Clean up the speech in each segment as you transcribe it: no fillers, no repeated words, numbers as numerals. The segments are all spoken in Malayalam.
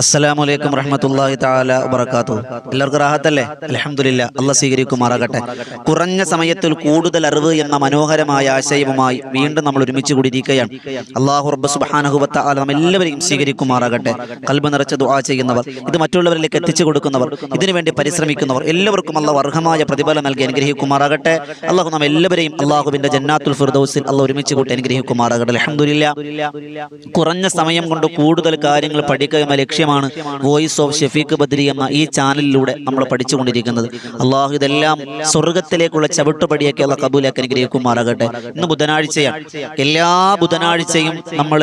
അസ്സലാമലൈക്കും വറഹ്മത്തുള്ളാഹി തആല വബറകാതുഹു. എല്ലാവർക്കും റാഹത്തല്ലേ? അൽഹംദുലില്ലാഹ്. അല്ലാഹ് സ്വീകരിക്കുമാറാകട്ടെ. കുറഞ്ഞ സമയത്തിൽ കൂടുതൽ അറിവ് എന്ന മനോഹരമായ ആശയവുമായി വീണ്ടും നമ്മൾ ഒരുമിച്ച് കൂടിയിരിക്കുകയാണ്. അല്ലാഹു റബ്ബ് സുബ്ഹാനഹു വ തആല നമ്മെല്ലാവരെയും സ്വീകരിക്കുമാറാകട്ടെ. ഖൽബ് നിറച്ച ദുആ ചെയ്യുന്നവർ, ഇത് മറ്റുള്ളവരിലേക്ക് എത്തിച്ചു കൊടുക്കുന്നവർ, ഇതിനുവേണ്ടി പരിശ്രമിക്കുന്നവർ എല്ലാവർക്കും അല്ലാഹു അർഹമായ പ്രതിഫലം നൽകി അനുഗ്രഹിക്കുമാറാകട്ടെ. അല്ലാഹു നമ്മ എല്ലാവരെയും അല്ലാഹുവിന്റെ ജന്നാത്തുൽ ഫിർദൗസിൽ അല്ലാഹു ഒരുമിച്ച് കൂട്ടി അനുഗ്രഹിക്കുമാറാകട്ടെ. അൽഹംദുലില്ലാഹ്. കുറഞ്ഞ സമയം കൊണ്ട് കൂടുതൽ കാര്യങ്ങൾ പഠിക്കുക എന്ന ലക്ഷ്യം വോയിസ് ഓഫ് ഷഫീഖ് ബദ്രി എന്ന ഈ ചാനലിലൂടെ നമ്മൾ പഠിച്ചുകൊണ്ടിരിക്കുന്നത്. അള്ളാഹു ഇതെല്ലാം സ്വർഗത്തിലേക്കുള്ള ചവിട്ടുപടിയൊക്കെ അള്ളാഹു കബൂലാക്കി അനുഗ്രഹിക്കുമാറാകട്ടെ. ഇന്ന് ബുധനാഴ്ചയാണ്. എല്ലാ ബുധനാഴ്ചയും നമ്മൾ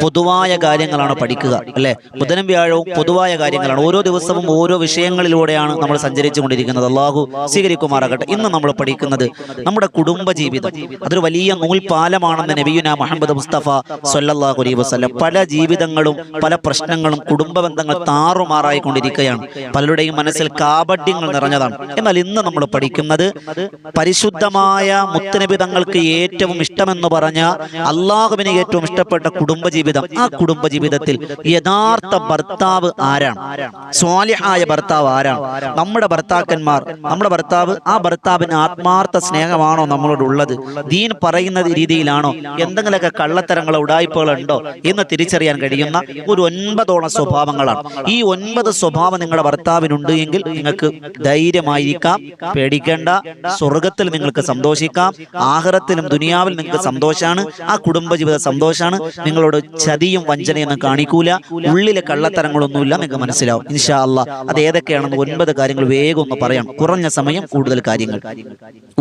പൊതുവായ കാര്യങ്ങളാണ് പഠിക്കുക, അല്ലെ? ബുധനും വ്യാഴവും പൊതുവായ കാര്യങ്ങളാണ്. ഓരോ ദിവസവും ഓരോ വിഷയങ്ങളിലൂടെയാണ് നമ്മൾ സഞ്ചരിച്ചു കൊണ്ടിരിക്കുന്നത്. അള്ളാഹു സ്വീകരിക്കുമാറാകട്ടെ. ഇന്ന് നമ്മൾ പഠിക്കുന്നത് നമ്മുടെ കുടുംബജീവിതം. അതൊരു വലിയ നൂൽപാലമാണെന്ന് നബിയുനാ മുഹമ്മദ് മുസ്തഫ സ്വല്ലല്ലാഹു അലൈഹി വസല്ലം. പല ജീവിതങ്ങളും പല പ്രശ്നങ്ങളും കുടുംബ ബന്ധങ്ങൾ താറുമാറായിക്കൊണ്ടിരിക്കുകയാണ്. പലരുടെയും മനസ്സിൽ കാപട്യങ്ങൾ നിറഞ്ഞതാണ്. എന്നാൽ ഇന്ന് നമ്മൾ പഠിക്കുന്നത് പരിശുദ്ധമായ മുത്തുനബി തങ്ങൾക്ക് ഏറ്റവും ഇഷ്ടമെന്ന് പറഞ്ഞ അള്ളാഹുവിന് ഏറ്റവും ഇഷ്ടപ്പെട്ട കുടുംബജീവിതം. ആ കുടുംബജീവിതത്തിൽ യഥാർത്ഥ ഭർത്താവ് ആരാണ്? സ്വാലിഹായ ഭർത്താവ് ആരാണ്? നമ്മുടെ ഭർത്താക്കന്മാർ, നമ്മുടെ ഭർത്താവ്, ആ ഭർത്താവിന് ആത്മാർത്ഥ സ്നേഹമാണോ നമ്മളോടുള്ളത്? ദീൻ പറയുന്ന രീതിയിലാണോ? എന്തെങ്കിലുമൊക്കെ കള്ളത്തരങ്ങളോ ഉടായ്പകളോ ഉണ്ടോ എന്ന് തിരിച്ചറിയാൻ കഴിയുന്ന ഒരു 9 സ്വഭാവങ്ങളാണ്. ഈ 9 സ്വഭാവം നിങ്ങളുടെ ഭർത്താവിനുണ്ട് എങ്കിൽ നിങ്ങൾക്ക് ധൈര്യമായിരിക്കാം, പേടിക്കേണ്ട. സ്വർഗത്തിൽ നിങ്ങൾക്ക് സന്തോഷിക്കാം, ആഖിറത്തിലും ദുനിയാവിൽ നിങ്ങൾക്ക് സന്തോഷമാണ്. ആ കുടുംബജീവിത സന്തോഷമാണ്. നിങ്ങളോട് ചതിയും വഞ്ചനയൊന്നും കാണിക്കൂല, ഉള്ളിലെ കള്ളത്തരങ്ങളൊന്നുമില്ല. നിങ്ങൾക്ക് മനസ്സിലാവും ഇൻഷാ അല്ലാഹ്. അത് ഏതൊക്കെയാണെന്ന് 9 കാര്യങ്ങൾ വേഗം ഒന്ന് പറയാം. കുറഞ്ഞ സമയം കൂടുതൽ കാര്യങ്ങൾ.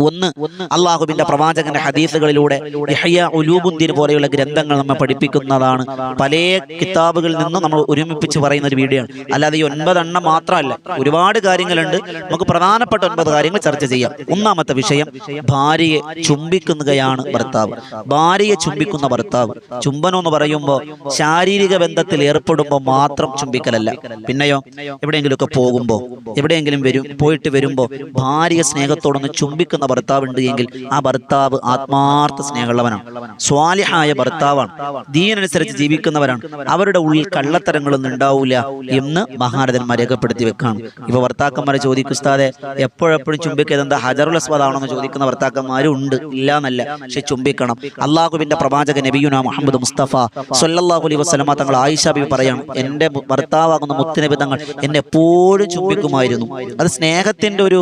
ഒന്ന്, അള്ളാഹുവിന്റെ പ്രവാചകന്റെ ഹദീസുകളിലൂടെ ഇഹ്യാ ഉലൂമുദ്ദീൻ പോലെയുള്ള ഗ്രന്ഥങ്ങൾ നമ്മെ പഠിപ്പിക്കുന്നതാണ്. പല കിതാബുകളിൽ നിന്ന് നമ്മൾ ഒരുമിപ്പിച്ച് പറയുന്ന ഒരു വീഡിയോ ആണ്. അല്ലാതെ ഈ 9 എണ്ണം മാത്രമല്ല, ഒരുപാട് കാര്യങ്ങളുണ്ട്. നമുക്ക് പ്രധാനപ്പെട്ട 9 കാര്യങ്ങൾ ചർച്ച ചെയ്യാം. ഒന്നാമത്തെ വിഷയം, ഭാര്യയെ ചുംബിക്കുകയാണ് ഭർത്താവ്. ഭാര്യയെ ചുംബിക്കുന്ന ഭർത്താവ്. ചുംബനം എന്ന് പറയുമ്പോൾ ശാരീരിക ബന്ധത്തിൽ ഏർപ്പെടുമ്പോൾ മാത്രം ചുംബിക്കലല്ല. പിന്നെയോ എവിടെയെങ്കിലുമൊക്കെ പോകുമ്പോൾ, എവിടെയെങ്കിലും പോയിട്ട് വരുമ്പോൾ ഭാര്യ സ്നേഹത്തോടൊന്ന് ചുംബിക്കുന്ന ഭർത്താവ് ഉണ്ട് എങ്കിൽ ആ ഭർത്താവ് ആത്മാർത്ഥ സ്നേഹമുള്ളവനാണ്, സ്വാലിഹായ ഭർത്താവാണ്, ദീനനുസരിച്ച് ജീവിക്കുന്നവരാണ്. അവരുടെ ഉള്ളിൽ കള്ളത്തരങ്ങളൊന്നും ഉണ്ടാവില്ല എന്ന് മഹാരഥന്മാർ രേഖപ്പെടുത്തി വെക്കാണ്. ഇപ്പൊ ഭർത്താക്കന്മാരെ ചോദിക്കും, ഉസ്താദെ എപ്പോഴെപ്പോഴും ചുംബിക്കത് എന്താ ഹജറുൽ അസ്വദ് ആണോ എന്ന് ചോദിക്കുന്ന ഭർത്താക്കന്മാരും ഉണ്ട്. ഇല്ല എന്നല്ല, പക്ഷെ ചുംബിക്കണം. അള്ളാഹുവിന്റെ പ്രവാചകൻ നബിയുനാ മുഹമ്മദ് മുസ്തഫ സ്വല്ലല്ലാഹു അലൈഹി വസല്ലമ തങ്ങൾ ആയിഷ ബീവി പറയാണ്, എന്റെ ഭർത്താവാകുന്ന മുത്തുനബി തങ്ങൾ എന്നെ എപ്പോഴും ചുംബിക്കുമായിരുന്നു. അത് സ്നേഹത്തിന്റെ ഒരു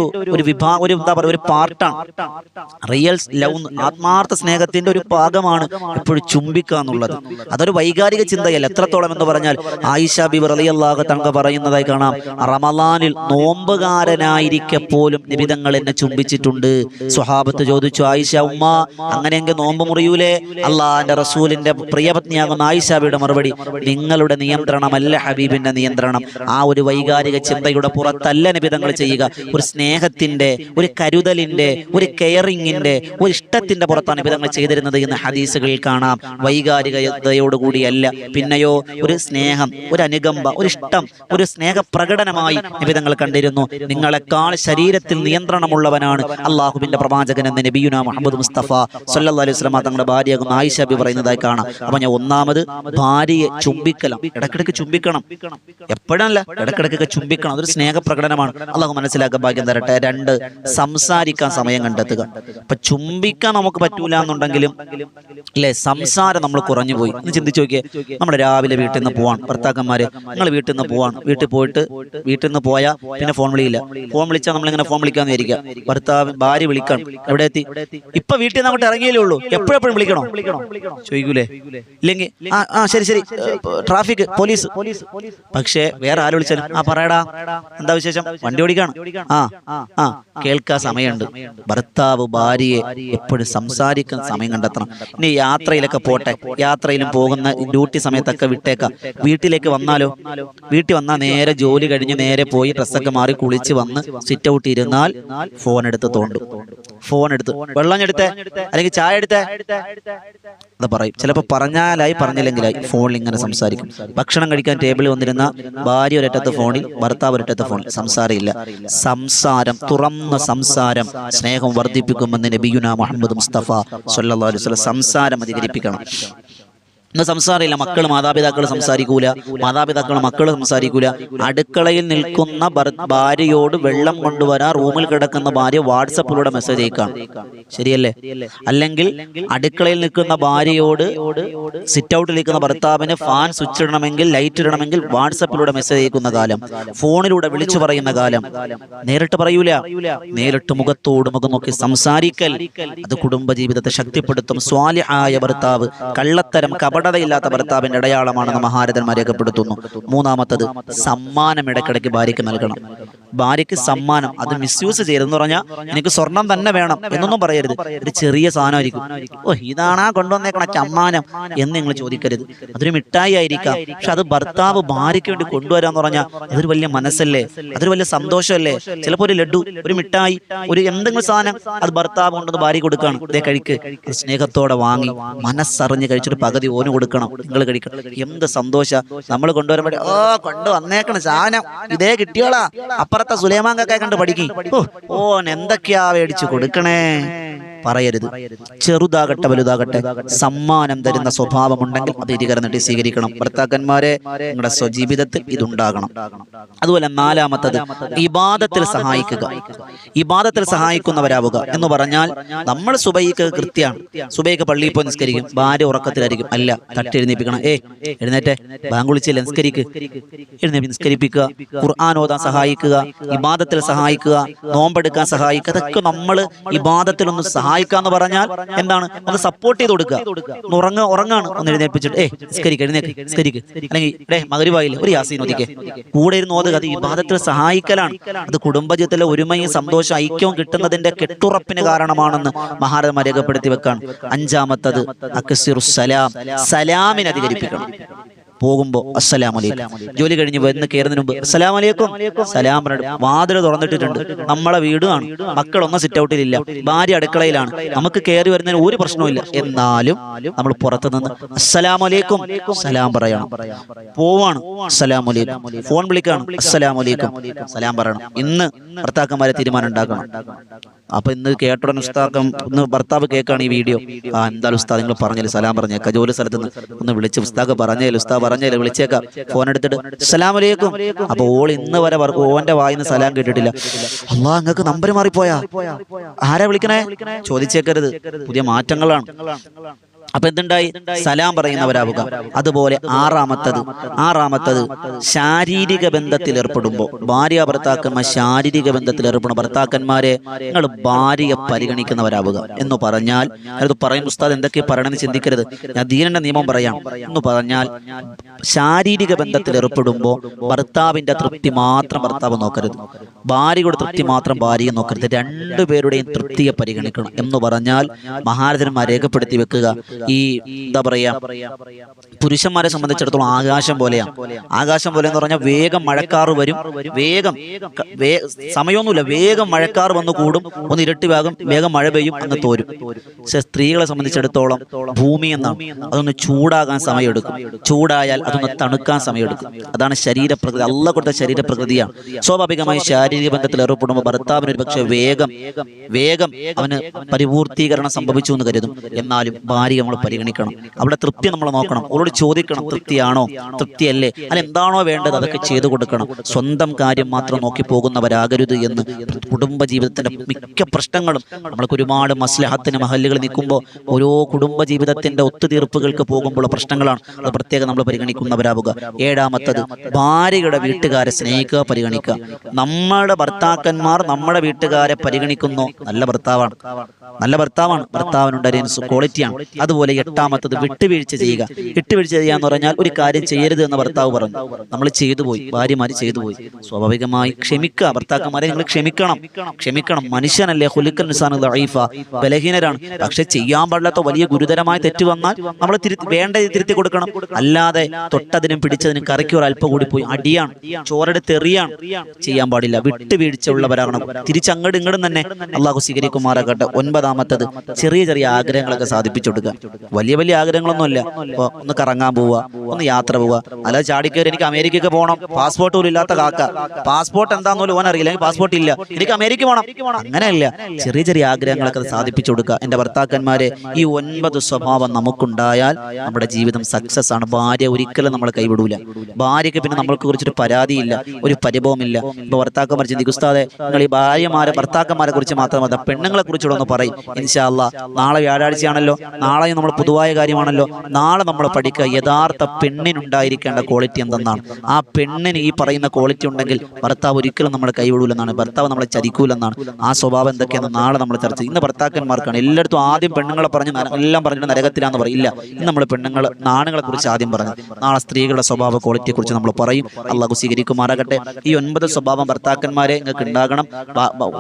വിഭാഗം, എന്താ പറയുക, ഒരു പാർട്ടാണ്. റിയൽ ലവ്, ആത്മാർത്ഥ സ്നേഹത്തിന്റെ ഒരു ഭാഗമാണ് എപ്പോഴും ചുംബിക്കുക എന്നുള്ളത്. അതൊരു വൈകാരിക ചിന്തയല്ല. എത്രത്തോളം എന്ന് പറഞ്ഞാൽ ആയിഷ ബീവി റളിയല്ലാഹു തങ്ങൾ പറയുന്നതായി കാണാം, റമളാനിൽ നോമ്പുകാരനായിരിക്കെ പോലും നബി തങ്ങൾ എന്നെ ചുംബിച്ചിട്ടുണ്ട്. സ്വഹാബത്ത് ചോദിച്ചു, ആയിഷ ഉമ്മ അങ്ങനെയെങ്കിൽ നോമ്പ് മുറിയൂലേ? അള്ളാഹുവിന്റെ റസൂലിന്റെ പ്രിയപത്നിയാകുന്ന ആയിഷയുടെ മറുപടി, നിങ്ങളുടെ നിയന്ത്രണമല്ല ഹബീബിന്റെ നിയന്ത്രണം. ആ ഒരു വൈകാരിക ചിന്തയുടെ പുറത്തല്ല നബി തങ്ങൾ ചെയ്യുക. ഒരു സ്നേഹത്തിന്റെ, ഒരു കരുതലിന്റെ, ഒരു കെയറിങ്ങിന്റെ, ഒരു ഇഷ്ടത്തിന്റെ പുറത്താണ് നബി തങ്ങൾ ചെയ്തിരുന്നത് എന്ന് ഹദീസുകളിൽ കാണാം. വൈകാരികതയോടുകൂടിയല്ല. പിന്നെയോ ഒരു സ്നേഹം, ഒരു അനുകമ്പ, ഒരു ഇഷ്ടം, ഒരു സ്നേഹപ്രകടനമായി നബി തങ്ങൾ കണ്ടിരുന്നു. നിങ്ങളെക്കാൾ ശരീരത്തിൽ നിയന്ത്രണമുള്ളവനാണ് അള്ളാഹുവിന്റെ പ്രവാചകൻ എന്ന് നബിയുനാ മുഹമ്മദ് മുസ്തഫ സ്വല്ലല്ലാഹു അലൈഹി വസല്ലം തങ്ങളുടെ ഭാര്യയാകുന്ന ആയിഷ ബി പറയുന്നതായി കാണാം. അപ്പൊ ഞാൻ ഒന്നാമത് ഭാര്യയെ ചുംബിക്കണം. ഇടക്കിടക്ക് ചുംബിക്കണം, എപ്പോഴല്ല, ഇടക്കിടക്കൊക്കെ ചുംബിക്കണം. അതൊരു സ്നേഹപ്രകടനമാണ്. അള്ളാഹു മനസ്സിലാക്കാൻ ഭാഗ്യം തരട്ടെ. 2, സംസാരിക്കാൻ സമയം കണ്ടെത്തുക. അപ്പൊ ചുംബിക്കാൻ നമുക്ക് പറ്റൂല എന്നുണ്ടെങ്കിലും അല്ലെ, സംസാരം നമ്മൾ കുറഞ്ഞു പോയി. ഒന്ന് ചിന്തിച്ചു നോക്കിയേ. നമ്മൾ രാവിലെ വീട്ടിൽ നിന്ന് പോവാണ്, ഭർത്താക്കന്മാര് നിങ്ങൾ വീട്ടിൽ നിന്ന് പോവാണ്. വീട്ടിൽ നിന്ന് പോയാൽ പിന്നെ ഫോൺ വിളിയില്ല. ഫോൺ വിളിച്ചാൽ നമ്മളിങ്ങനെ ഫോൺ വിളിക്കാന്ന് വിചാരിക്കുക. ഭർത്താവ് ഭാര്യ വിളിക്കണം, എവിടെ എത്തി? ഇപ്പൊ വീട്ടിൽ നിന്ന് അങ്ങോട്ട് ഇറങ്ങിയല്ലേ ഉള്ളൂ, എപ്പോഴെപ്പോഴും വിളിക്കണോ ചോദിക്കൂലേ? ഇല്ലെങ്കിൽ ശരി ട്രാഫിക്, പോലീസ്. പക്ഷേ വേറെ ആര് വിളിച്ചാലും പറയടാ, എന്താ വിശേഷം, വണ്ടി ഓടിക്കാണ്, കേൾക്കാൻ സമയമുണ്ട്. ഭർത്താവ് ഭാര്യയെ എപ്പോഴും സംസാരിക്കാൻ സമയം കണ്ടെത്തണം. ഇനി യാത്രയിലൊക്കെ പോട്ടെ, യാത്രയിലും പോകുന്ന ഡ്യൂട്ടി സമയത്തൊക്കെ വിട്ടേക്കാം. വീട്ടിലേക്ക് വന്നാലോ, വീട്ടിൽ വന്നാൽ നേരെ ജോലി കഴിഞ്ഞ് നേരെ പോയി ഡ്രസ്സൊക്കെ മാറി കുളിച്ച് വന്ന് സിറ്റ് ഔട്ട് ഇരുന്നാൽ ഫോൺ എടുത്ത് തോണ്ടും. ഫോൺ എടുത്ത് വെള്ളം എടുത്തേ, അല്ലെങ്കിൽ ചായ എടുത്തേ അത് പറയും. ചിലപ്പോൾ പറഞ്ഞാലായി, പറഞ്ഞില്ലെങ്കിലായി. ഫോണിൽ ഇങ്ങനെ സംസാരിക്കും. ഭക്ഷണം കഴിക്കാൻ ടേബിളിൽ വന്നിരുന്ന ഭാര്യ ഒരറ്റത്ത് ഫോണിൽ, ഭർത്താവ് ഒരറ്റത്ത് ഫോണിൽ. സംസാരമില്ല. സംസാരം, തുറന്ന സംസാരം സ്നേഹം വർദ്ധിപ്പിക്കുമെന്ന് നബിയുനാ മുഹമ്മദ് മുസ്തഫ സ്വല്ലല്ലാഹു അലൈഹി വസല്ലം സംസാരം അധികരിപ്പിക്കണം. ഇന്ന് സംസാരമില്ല. മക്കൾ മാതാപിതാക്കൾ സംസാരിക്കൂല, മാതാപിതാക്കൾ മക്കൾ സംസാരിക്കൂല. അടുക്കളയിൽ നിൽക്കുന്ന ഭാര്യയോട് വെള്ളം കൊണ്ടുവരാൻ റൂമിൽ കിടക്കുന്ന ഭാര്യ വാട്സപ്പിലൂടെ മെസ്സേജ് അയക്കാണ്. ശരിയല്ലേ? അല്ലെങ്കിൽ അടുക്കളയിൽ നിൽക്കുന്ന ഭാര്യയോട് സിറ്റ് ഔട്ടിൽ നിൽക്കുന്ന ഭർത്താവിന് ഫാൻ സ്വിച്ച് ഇടണമെങ്കിൽ, ലൈറ്റ് ഇടണമെങ്കിൽ വാട്സപ്പിലൂടെ മെസ്സേജ് അയക്കുന്ന കാലം, ഫോണിലൂടെ വിളിച്ചു പറയുന്ന കാലം. നേരിട്ട് പറയൂല, നേരിട്ട് മുഖത്തോട് മുഖം നോക്കി സംസാരിക്കൽ, അത് കുടുംബജീവിതത്തെ ശക്തിപ്പെടുത്തും. സ്വാലിഹായ ഭർത്താവ്, കള്ളത്തരം കപടതയില്ലാത്ത ഭർത്താവിന്റെ അടയാളമാണെന്ന് മഹാരഥന്മാർ രേഖപ്പെടുത്തുന്നു. മൂന്നാമത്തത്, സമ്മാനം ഇടയ്ക്കിടയ്ക്ക് ഭാര്യയ്ക്ക് നൽകണം. ഭാര്യയ്ക്ക് സമ്മാനം, അത് മിസ്യൂസ് ചെയ്യരുതെന്ന് പറഞ്ഞാൽ എനിക്ക് സ്വർണം തന്നെ വേണം എന്നൊന്നും പറയരുത്. ഒരു ചെറിയ സാധനമായിരിക്കും, ഓ ഇതാണാ കൊണ്ടുവന്നേക്കണ സമ്മാനം എന്ന് നിങ്ങൾ ചോദിക്കരുത്. അതൊരു മിഠായി ആയിരിക്കാം, പക്ഷെ അത് ഭർത്താവ് ഭാര്യയ്ക്ക് വേണ്ടി കൊണ്ടുവരാന്ന് പറഞ്ഞാൽ അതൊരു വലിയ മനസ്സല്ലേ, അതൊരു വലിയ സന്തോഷമല്ലേ. ചിലപ്പോൾ ഒരു ലഡു, ഒരു മിഠായി, ഒരു എന്തെങ്കിലും സാധനം അത് ഭർത്താവ് കൊണ്ടുവന്ന് ഭാര്യ കൊടുക്കുകയാണ്, ഇതേ കഴിക്ക്. സ്നേഹത്തോടെ വാങ്ങി മനസ്സറിഞ്ഞ് കഴിച്ചിട്ട് പകുതി ഓന് കൊടുക്കണം, നിങ്ങൾ കഴിക്കണം. എന്ത് സന്തോഷ നമ്മൾ കൊണ്ടുവരുമ്പോൾ, ഓ കൊണ്ടുവന്നേക്കണ സാധനം ഇതേ കിട്ടിയോളാ, അപ്പുറത്തെ സുലൈമാൻ കാക്കയെ കണ്ട് പഠിക്കും, ഓൻ എന്തൊക്കെയാ മേടിച്ചു കൊടുക്കണേ പറയരുത്. ചെറുതാകട്ടെ വലുതാകട്ടെ സമ്മാനം തരുന്ന സ്വഭാവമുണ്ടെങ്കിൽ അത് ഇരുകരന്നിട്ട് സ്വീകരിക്കണം. ഭർത്താക്കന്മാരെ, നിങ്ങളുടെ സ്വജീവിതത്തിൽ ഇതുണ്ടാകണം. അതുപോലെ നാലാമത്തത്, ഇബാദത്തിൽ സഹായിക്കുക. ഇബാദത്തിൽ സഹായിക്കുന്നവരാവുക എന്ന് പറഞ്ഞാൽ, നമ്മൾ സുബൈക്ക് കൃത്യമാണ്, സുബൈക്ക് പള്ളിയിൽ പോയി നിസ്കരിക്കും, ഭാര്യ ഉറക്കത്തിലായിരിക്കും, അല്ല തട്ടിയെഴുന്നേപ്പിക്കണം, എഴുന്നേറ്റെ ബാങ്ക് വിളിച്ചില്ല നിസ്കരിക്ക്, എഴുന്നേപ്പി നിസ്കരിപ്പിക്കുക. ഖുർആൻ ഓതാൻ സഹായിക്കുക, ഇബാദത്തിൽ സഹായിക്കുക, നോമ്പെടുക്കാൻ സഹായിക്കുക. അതൊക്കെ നമ്മൾ ഇബാദത്തിലൊന്ന് സഹായിക്കാന്ന് പറഞ്ഞാൽ എന്താണ്? ഒന്ന് സപ്പോർട്ട് ചെയ്ത് കൊടുക്കുക. ഉറങ്ങാണ്, ഒന്ന് എഴുന്നേൽപ്പിച്ചിട്ട് നിസ്കരിക്ക്, നിസ്കരിക്ക്, അല്ലെങ്കിൽ മഗ്‌രിബായില്ലേ ഒരു യാസീൻ ഓതിക്കെ, കൂടെ ഇരുന്ന് ഓതുക. അത് ഇബാദത്തിൽ സഹായിക്കലാണ്. അത് കുടുംബജീവിതത്തിലെ ഒരുമയും സന്തോഷം ഐക്യവും കിട്ടുന്നതിന്റെ കെട്ടുറപ്പിന് കാരണമാണെന്ന് മഹാരഥന്മാർ രേഖപ്പെടുത്തി വെക്കാണ്. അഞ്ചാമത്തത്, അക്സിറുസ് സലാം, സലാമിനെ അധികരിപ്പിക്കണം. പോകുമ്പോ അസ്സലാമലൈക്കും, ജോലി കഴിഞ്ഞ് വന്ന് കയറുന്നതിന് മുമ്പ് അസ്സലാമലൈക്കും സലാം പറഞ്ഞിട്ട് വാതിൽ തുറന്നിട്ടിട്ടുണ്ട്. നമ്മളെ വീടാണ്, മക്കളൊന്നും സിറ്റ് ഔട്ടിലില്ല, ഭാര്യ അടുക്കളയിലാണ്, നമുക്ക് കയറി വരുന്നതിന് ഒരു പ്രശ്നവും. എന്നാലും നമ്മൾ പുറത്തു നിന്ന് അസ്സലാമലൈക്കും സലാം പറയണം. പോവാണ് അസ്സലാമലൈക്കും, ഫോൺ വിളിക്കാണ് അസ്സലാമലൈക്കും സലാം പറയണം. ഇന്ന് ഭർത്താക്കന്മാരെ തീരുമാനം ഉണ്ടാക്കണം. അപ്പൊ ഇന്ന് കേട്ടോടൻ ഉസ്താദ്, ഇന്ന് ഭർത്താവ് കേൾക്കാണ് ഈ വീഡിയോ, എന്തായാലും ഉസ്താദ് നിങ്ങൾ പറഞ്ഞാലും സലാം പറഞ്ഞേക്കാം, ജോലി സ്ഥലത്ത് നിന്ന് ഒന്ന് വിളിച്ച് ഉസ്താദ് പറഞ്ഞാലും ഉസ്താദ് പറഞ്ഞാലേ വിളിച്ചേക്കാം, ഫോൺ എടുത്തിട്ട് അസ്സലാമു അലൈക്കും. അപ്പൊ ഓൾ ഇന്ന് വരെ ഓന്റെ വായിന്ന് സലാം കേട്ടിട്ടില്ല. അല്ലാ, നിങ്ങൾക്ക് നമ്പർ മാറിപ്പോയാ, ആരാ വിളിക്കണേ ചോദിച്ചേക്കരുത്, പുതിയ മാറ്റങ്ങളാണ്. അപ്പൊ എന്തുണ്ടായി? സലാം പറയുന്നവരാവുക. അതുപോലെ ആറാമത്തത് ശാരീരിക ബന്ധത്തിൽ ഏർപ്പെടുമ്പോൾ, ഭാര്യ ഭർത്താക്കന്മാർ ശാരീരിക ബന്ധത്തിൽ ഏർപ്പെടും. ഭർത്താക്കന്മാരെ, നിങ്ങൾ ഭാര്യയെ പരിഗണിക്കുന്നവരാവുക എന്ന് പറഞ്ഞാൽ, അത് പറയും ഉസ്താദ് എന്തൊക്കെ പറയണമെന്ന് ചിന്തിക്കരുത്, ഞാൻ ദീനന്റെ നിയമം പറയാം എന്ന് പറഞ്ഞാൽ, ശാരീരിക ബന്ധത്തിൽ ഏർപ്പെടുമ്പോൾ ഭർത്താവിന്റെ തൃപ്തി മാത്രം ഭർത്താവ് നോക്കരുത്, ഭാര്യയുടെ തൃപ്തി മാത്രം ഭാര്യയെ നോക്കരുത്, രണ്ടുപേരുടെയും തൃപ്തിയെ പരിഗണിക്കണം എന്ന് പറഞ്ഞാൽ മഹാരഥന്മാർ രേഖപ്പെടുത്തി വെക്കുക. ഈ എന്താ പറയാ, പുരുഷന്മാരെ സംബന്ധിച്ചിടത്തോളം ആകാശം പോലെയാണ്. ആകാശം പോലെ എന്ന് പറഞ്ഞാൽ വേഗം മഴക്കാറ് വരും, വേഗം സമയമൊന്നുമില്ല, വേഗം മഴക്കാറ് വന്നു കൂടും, ഒന്ന് ഇരട്ടിവാകും, വേഗം മഴ പെയ്യും, അങ്ങ് തോരും. പക്ഷെ സ്ത്രീകളെ സംബന്ധിച്ചിടത്തോളം ഭൂമി എന്നാണ്, അതൊന്ന് ചൂടാകാൻ സമയമെടുക്കും, ചൂടായാൽ അതൊന്ന് തണുക്കാൻ സമയമെടുക്കും. അതാണ് ശരീരപ്രകൃതി, അള്ളാഹ് കൊടുത്ത ശരീരപ്രകൃതിയാണ്. സ്വാഭാവികമായി ശാരീരിക ബന്ധത്തിൽ ഏർപ്പെടുമ്പോൾ ഭർത്താവിന് ഒരു പക്ഷേ വേഗം അവന് പരിപൂർത്തീകരണം സംഭവിച്ചു എന്ന് കരുതും. എന്നാലും ഭാര്യ നമ്മൾ പരിഗണിക്കണം, അവിടെ തൃപ്തി നമ്മൾ നോക്കണം, അവരോട് ചോദിക്കണം, തൃപ്തിയാണോ, തൃപ്തിയല്ലേ, അല്ല എന്താണോ വേണ്ടത് അതൊക്കെ ചെയ്തു കൊടുക്കണം. സ്വന്തം കാര്യം മാത്രം നോക്കി പോകുന്നവരാകരുത് എന്ന്. കുടുംബജീവിതത്തിന്റെ മിക്ക പ്രശ്നങ്ങളും നമ്മൾക്ക് ഒരുപാട് മസ്ലഹത്തിന് മഹല്ലുകളിൽ നിൽക്കുമ്പോൾ, ഓരോ കുടുംബജീവിതത്തിന്റെ ഒത്തുതീർപ്പുകൾക്ക് പോകുമ്പോൾ പ്രശ്നങ്ങളാണ്. അത് പ്രത്യേകം നമ്മൾ പരിഗണിക്കുന്നവരാവുക. ഏഴാമത്തത്, ഭാര്യയുടെ വീട്ടുകാരെ സ്നേഹിക്കുക, പരിഗണിക്കുക. നമ്മുടെ ഭർത്താക്കന്മാർ നമ്മുടെ വീട്ടുകാരെ പരിഗണിക്കുന്നു, നല്ല ഭർത്താവാണ്, ഭർത്താവിനുണ്ടായ ക്വാളിറ്റിയാണ്. അതുപോലെ എട്ടാമത്തത്, വിട്ടുവീഴ്ച ചെയ്യുക. വിട്ടുവീഴ്ച ചെയ്യാന്ന് പറഞ്ഞാൽ ഒരു കാര്യം ചെയ്യരുത് എന്ന് ഭർത്താവ് പറഞ്ഞു, നമ്മൾ ചെയ്തു പോയി, ഭാര്യമാര് ചെയ്തു പോയി, സ്വാഭാവികമായി ക്ഷമിക്കുക. ഭർത്താക്കന്മാരെ നിങ്ങൾ ക്ഷമിക്കണം. മനുഷ്യനല്ലേ, ഖുലുഖുൽ ഇൻസാനു ദഈഫ, ബലഹീനരാണ്. പക്ഷെ ചെയ്യാൻ പാടില്ലാത്ത വലിയ ഗുരുതരമായ തെറ്റ് വന്നാൽ നമ്മൾ വേണ്ട തിരുത്തി കൊടുക്കണം. അല്ലാതെ തൊട്ടതിനും പിടിച്ചതിനും കറിക്ക് ഒരു അല്പം കൂടി പോയി അടിയാണ്, ചോരെടുത്തെറിയാണ്, ചെയ്യാൻ പാടില്ല. വിട്ടുവീഴ്ച ഉള്ളവരാകണം. തിരിച്ചങ്ങോട്ടും ഇങ്ങോട്ടും തന്നെ അള്ളാഹു സ്വീകരിക്കുമാറാകട്ടെ. ഒൻപതാമത്തത്, ചെറിയ ആഗ്രഹങ്ങളൊക്കെ സാധിപ്പിച്ചു കൊടുക്കുക. വലിയ വലിയ ആഗ്രഹങ്ങളൊന്നുമില്ല. ഇപ്പോൾ ഒന്ന് കറങ്ങാൻ പോവുക, ഒന്ന് യാത്ര പോവുക, അല്ലാതെ ചാടിക്കയറി എനിക്ക് അമേരിക്കയ്ക്ക് പോകണം, പാസ്പോർട്ട് പോലും ഇല്ലാത്ത കാക്ക, പാസ്പോർട്ട് എന്താന്ന് പോലും ഓൻ അറിയില്ല, എനിക്ക് പാസ്പോർട്ട് ഇല്ല, എനിക്ക് അമേരിക്ക പോകണം, അങ്ങനെയല്ല. ചെറിയ ചെറിയ ആഗ്രഹങ്ങളൊക്കെ സാധിപ്പിച്ചു കൊടുക്കുക. എൻ്റെ ഭർത്താക്കന്മാരെ, ഈ 9 സ്വഭാവം നമുക്കുണ്ടായാൽ നമ്മുടെ ജീവിതം സക്സസ് ആണ്. ഭാര്യ ഒരിക്കലും നമ്മൾ കൈവിടൂല. ഭാര്യയ്ക്ക് പിന്നെ നമ്മൾക്ക് കുറിച്ചൊരു പരാതിയില്ല, ഒരു പരിഭവമില്ല. ഇപ്പൊ ഭർത്താക്കന്മാർ ചിന്തിക്കും, ഉസ്താദേ നിങ്ങൾ ഈ ഭാര്യമാരെ ഭർത്താക്കന്മാരെ കുറിച്ച് മാത്രമല്ല പെണ്ണുങ്ങളെ കുറിച്ചുകൂടെ ഒന്ന് പറയും. ഇൻഷാ അല്ലാഹ് നാളെ വ്യാഴാഴ്ചയാണല്ലോ, നാളെ നമ്മൾ പൊതുവായ കാര്യമാണല്ലോ, നാളെ നമ്മൾ പഠിക്കുക യഥാർത്ഥ പെണ്ണിനുണ്ടായിരിക്കേണ്ട ക്വാളിറ്റി എന്തെന്നാണ്. ആ പെണ്ണിന് ഈ പറയുന്ന ക്വാളിറ്റി ഉണ്ടെങ്കിൽ ഭർത്താവ് ഒരിക്കലും നമ്മളെ കൈവിടൂലെന്നാണ്, ഭർത്താവ് നമ്മളെ ചതിക്കൂലെന്നാണ്. ആ സ്വഭാവം എന്തൊക്കെയാണെന്ന് നാളെ നമ്മൾ ചർച്ച. ഇന്ന് ഭർത്താക്കന്മാർക്കാണ് എല്ലായിടത്തും ആദ്യം പെണ്ണുങ്ങളെ പറഞ്ഞ് എല്ലാം പറഞ്ഞിട്ട് നരകത്തിലാന്ന് പറയില്ല. ഇന്ന് നമ്മൾ പെണ്ണുങ്ങൾ നാണുങ്ങളെ കുറിച്ച് ആദ്യം പറഞ്ഞു, നാളെ സ്ത്രീകളുടെ സ്വഭാവ ക്വാളിറ്റിയെ കുറിച്ച് നമ്മൾ പറയും. അള്ളാഹു സ്വീകരിക്കുമാറാകട്ടെ. ഈ 9 സ്വഭാവം ഭർത്താക്കന്മാരെ നിങ്ങൾക്ക് ഉണ്ടാകണം.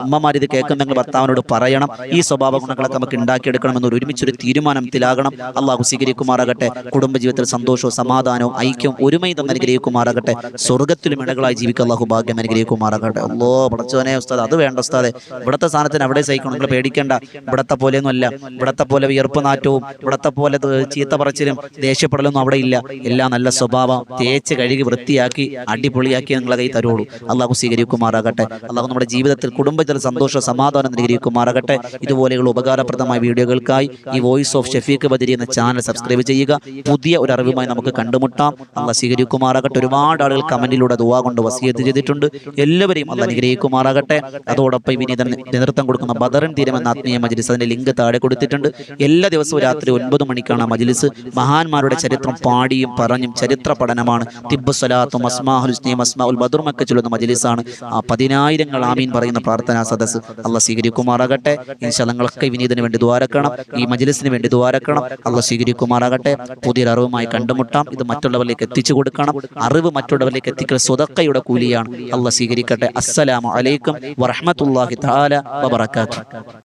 ഉമ്മമാർ ഇത് കേൾക്കുന്നെങ്കിൽ ഭർത്താവിനോട് പറയണം. ഈ സ്വഭാവ ഗുണങ്ങളൊക്കെ നമുക്ക് ഉണ്ടാക്കിയെടുക്കണമെന്നൊരു ഒരുമിച്ചൊരു തീരുമാനത്തിലാകണം. അള്ളാഹു സ്വീകരിക്കുമാറാകട്ടെ. കുടുംബജീവിതത്തിൽ സന്തോഷവും സമാധാനവും ഐക്യവും ഒരുമയും തന്നെ അനുഗ്രഹിക്കുമാറാകട്ടെ. സ്വർഗ്ഗത്തിലും ഇണകളായി ജീവിക്കുക അള്ളാഹു ഭാഗ്യം അനുഗ്രഹിക്കുമാറാകട്ടെ. അല്ലോ പടച്ചോനെ ഉസ്താദ്, അത് വേണ്ട ഉസ്താദെ, ഇവിടുത്തെ സ്ഥാനത്തിന് അവിടെ സഹിക്കണം, നിങ്ങൾ പേടിക്കേണ്ട. ഇവിടത്തെ പോലെയൊന്നും അല്ല, ഇവിടത്തെ പോലെ വിയർപ്പ് നാറ്റവും ഇവിടത്തെ പോലെ ചീത്ത പറച്ചിലും ദേഷ്യപ്പെടലൊന്നും അവിടെ ഇല്ല. എല്ലാം നല്ല സ്വഭാവം തേച്ച് കഴുകി വൃത്തിയാക്കി അടിപൊളിയാക്കി നിങ്ങളെ കൈ തരുള്ളൂ. അള്ളാഹു സ്വീകരിക്കുമാറാകട്ടെ. അള്ളാഹു നമ്മുടെ ജീവിതത്തിൽ കുടുംബത്തിൽ സന്തോഷം സമാധാനം അനുഗ്രഹിക്കുമാറാകട്ടെ. ഇതുപോലെയുള്ള ഉപകാരപ്രദമായ വീഡിയോകൾക്കായി ഈ വോയിസ് ഓഫ് ഷഫീഖ് ബദരി എന്ന ചാനൽ സബ്സ്ക്രൈബ് ചെയ്യുക. പുതിയ ഒരു അറിവുമായി നമുക്ക് കണ്ടുമുട്ടാം. അള്ളാഹു സ്വീകരിക്കുമാറാകട്ടെ. ഒരുപാട് ആളുകൾ കമന്റിലൂടെ ദുആ കൊണ്ട് വസിയത്ത് ചെയ്തിട്ടുണ്ട്. എല്ലാവരെയും അള്ളാഹു അനുഗ്രഹിക്കുമാറാകട്ടെ. അതോടൊപ്പം ഇനി നേതൃത്വം കൊടുക്കുന്ന ബദറൻ തീരം എന്ന ആത്മീയ മജ്ലിസ്, അതിന്റെ ലിങ്ക് താഴെ കൊടുത്തിട്ടുണ്ട്. എല്ലാ ദിവസവും രാത്രി 9 മണിക്കാണ് മജ്ലിസ്. മഹാന്മാരുടെ ചരിത്രം പാടിയും പറഞ്ഞും ചരിത്ര പഠനമാണ്. തിബ്ബു സ്വലാത്തും അസ്മാഉൽ ഹുസ്നയും അസ്മാഉൽ ബദറും ഒക്കെ ചൊല്ലുന്ന മജ്ലിസാണ്. 10,000 ആമീൻ പറയുന്ന പ്രാർത്ഥനാ സദസ്സ്. അള്ളാഹു സ്വീകരിക്കുമാറാകട്ടെ. ഇൻഷാ അല്ലാഹ് നിങ്ങളൊക്കെ വിനീതിന് വേണ്ടി ദ്വാരക്കണം, ഈ മജ്ലിസിന് വേണ്ടി ദ്വാരക്കണം. അള്ളാഹു സ്വീകരിക്കുമാറാകട്ടെ. പുതിയൊരു അറിവുമായി കണ്ടുമുട്ടാം. ഇത് മറ്റുള്ളവരിലേക്ക് എത്തിച്ചു കൊടുക്കണം. അറിവ് മറ്റുള്ളവരിലേക്ക് എത്തിക്കൽ സ്വതക്കയുടെ കൂലിയാണ്. അള്ളാഹു സ്വീകരിക്കട്ടെ. അസ്സലാമു അലൈക്കും വറഹ്മത്തുള്ളാഹി തആല വബറകാതുഹു.